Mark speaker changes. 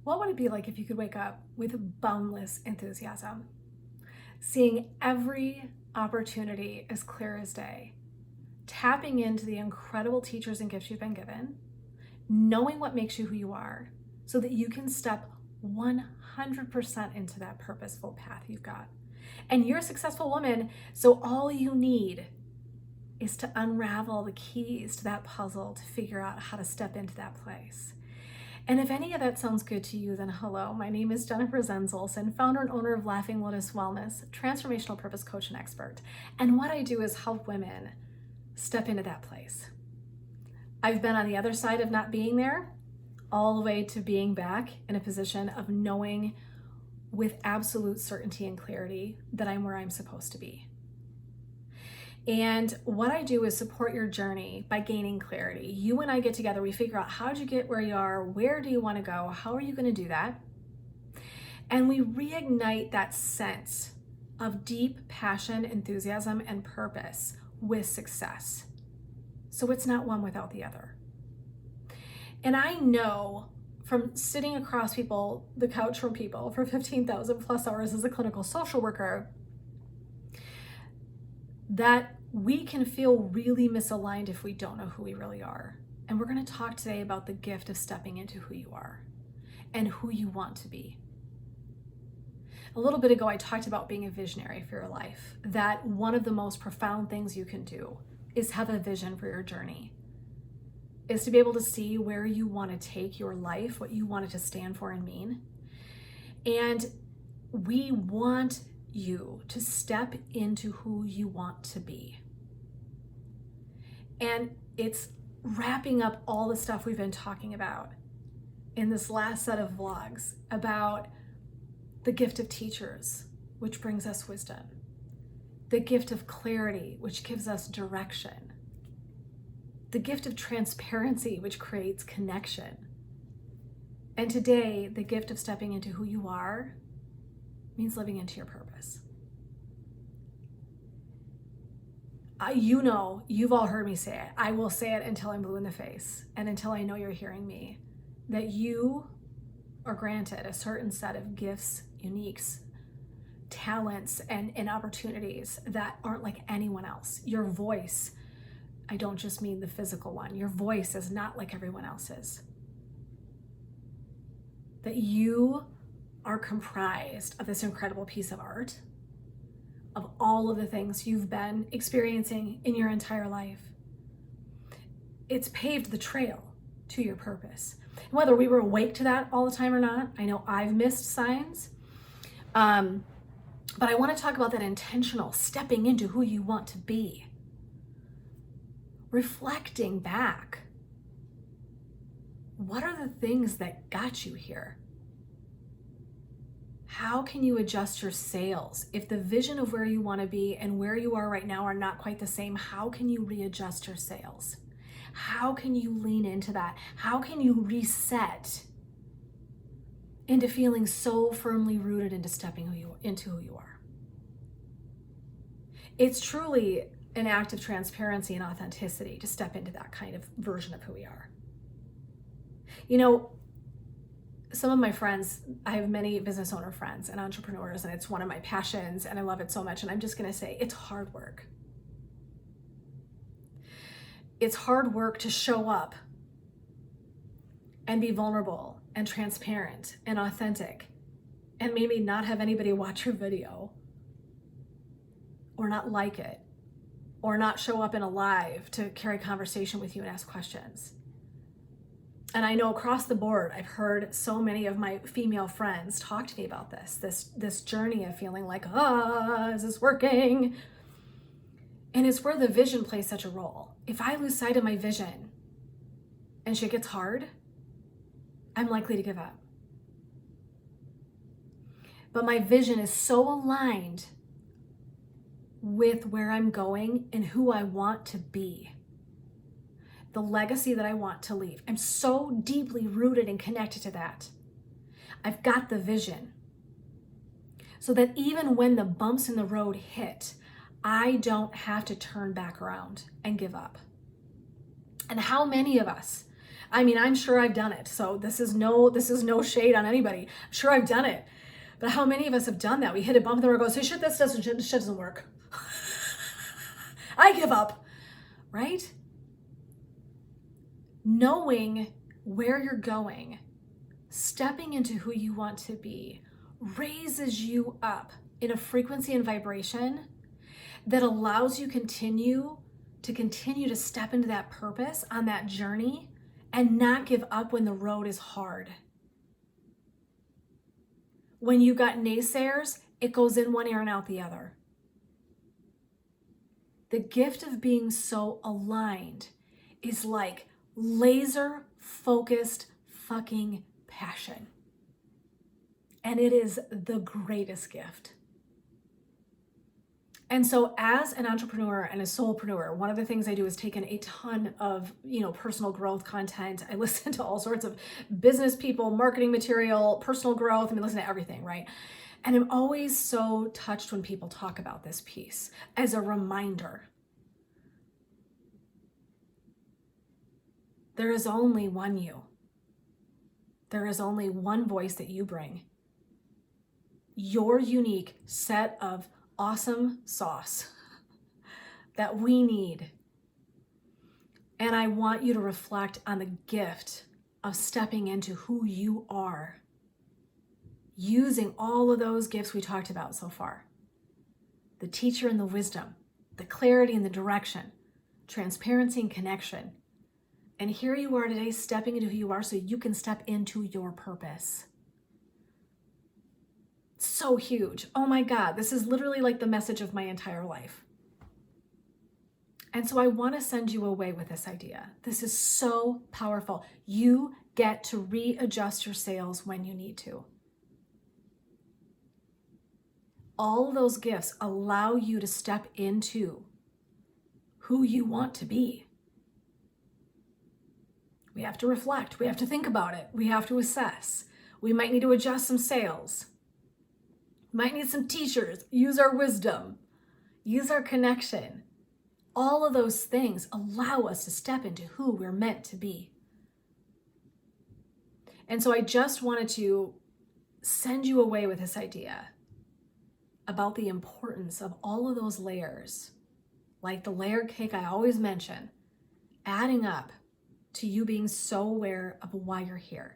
Speaker 1: What would it be like if you could wake up with boundless enthusiasm, seeing every opportunity as clear as day, tapping into the incredible teachers and gifts you've been given, knowing what makes you who you are, so that you can step 100% into that purposeful path you've got? And you're a successful woman, so all you need is to unravel the keys to that puzzle to figure out how to step into that place. And if any of that sounds good to you, then hello, my name is Jennifer Zenzolson, founder and owner of Laughing Lotus Wellness, transformational purpose coach and expert. And what I do is help women step into that place. I've been on the other side of not being there, all the way to being back in a position of knowing with absolute certainty and clarity that I'm where I'm supposed to be. And what I do is support your journey by gaining clarity. You and I get together, we figure out, how did you get where you are? Where do you want to go? How are you going to do that? And we reignite that sense of deep passion, enthusiasm, and purpose with success. So it's not one without the other. And I know from sitting across the couch from people for 15,000 plus hours as a clinical social worker, that we can feel really misaligned if we don't know who we really are. And we're going to talk today about the gift of stepping into who you are and who you want to be. A little bit ago, I talked about being a visionary for your life, that one of the most profound things you can do is have a vision for your journey, is to be able to see where you want to take your life, what you want it to stand for and mean. And we want you to step into who you want to be. And it's wrapping up all the stuff we've been talking about in this last set of vlogs about the gift of teachers, which brings us wisdom, the gift of clarity, which gives us direction, the gift of transparency, which creates connection. And today, the gift of stepping into who you are means living into your purpose. You know, you've all heard me say it. I will say it until I'm blue in the face and until I know you're hearing me, that you are granted a certain set of gifts, uniques, talents, and opportunities that aren't like anyone else. Your voice, I don't just mean the physical one, your voice is not like everyone else's. That you are comprised of this incredible piece of art, of all of the things you've been experiencing in your entire life. It's paved the trail to your purpose. And whether we were awake to that all the time or not, I know I've missed signs. But I want to talk about that intentional stepping into who you want to be. Reflecting back. What are the things that got you here? How can you adjust your sails? If the vision of where you want to be and where you are right now are not quite the same, how can you readjust your sails? How can you lean into that? How can you reset into feeling so firmly rooted into stepping into who you are? It's truly an act of transparency and authenticity to step into that kind of version of who we are. You know, some of my friends, I have many business owner friends and entrepreneurs, and it's one of my passions, and I love it so much. And I'm just going to say, it's hard work. It's hard work to show up and be vulnerable and transparent and authentic and maybe not have anybody watch your video or not like it or not show up in a live to carry conversation with you and ask questions. And I know across the board, I've heard so many of my female friends talk to me about this journey of feeling like, is this working? And it's where the vision plays such a role. If I lose sight of my vision and shit gets hard, I'm likely to give up. But my vision is so aligned with where I'm going and who I want to be, the legacy that I want to leave. I'm so deeply rooted and connected to that. I've got the vision so that even when the bumps in the road hit, I don't have to turn back around and give up. And how many of us, I mean, I'm sure I've done it. So this is no shade on anybody. I'm sure I've done it. But how many of us have done that? We hit a bump in the road, goes, hey, shit, this doesn't work. I give up, right? Knowing where you're going, stepping into who you want to be, raises you up in a frequency and vibration that allows you continue to step into that purpose on that journey and not give up when the road is hard. When you got naysayers, it goes in one ear and out the other. The gift of being so aligned is like laser focused fucking passion. And it is the greatest gift. And so as an entrepreneur and a soulpreneur, one of the things I do is take in a ton of, personal growth content. I listen to all sorts of business people, marketing material, personal growth. I mean, listen to everything, right? And I'm always so touched when people talk about this piece as a reminder. There is only one you. There is only one voice that you bring. Your unique set of awesome sauce that we need. And I want you to reflect on the gift of stepping into who you are, using all of those gifts we talked about so far. The teacher and the wisdom, the clarity and the direction, transparency and connection. And here you are today, stepping into who you are so you can step into your purpose. So huge. Oh my God, this is literally like the message of my entire life. And so I want to send you away with this idea. This is so powerful. You get to readjust your sails when you need to. All of those gifts allow you to step into who you want to be. We have to reflect. We have to think about it. We have to assess. We might need to adjust some sails. Might need some teachers, use our wisdom, use our connection. All of those things allow us to step into who we're meant to be. And so I just wanted to send you away with this idea about the importance of all of those layers, like the layered cake I always mention, adding up to you being so aware of why you're here.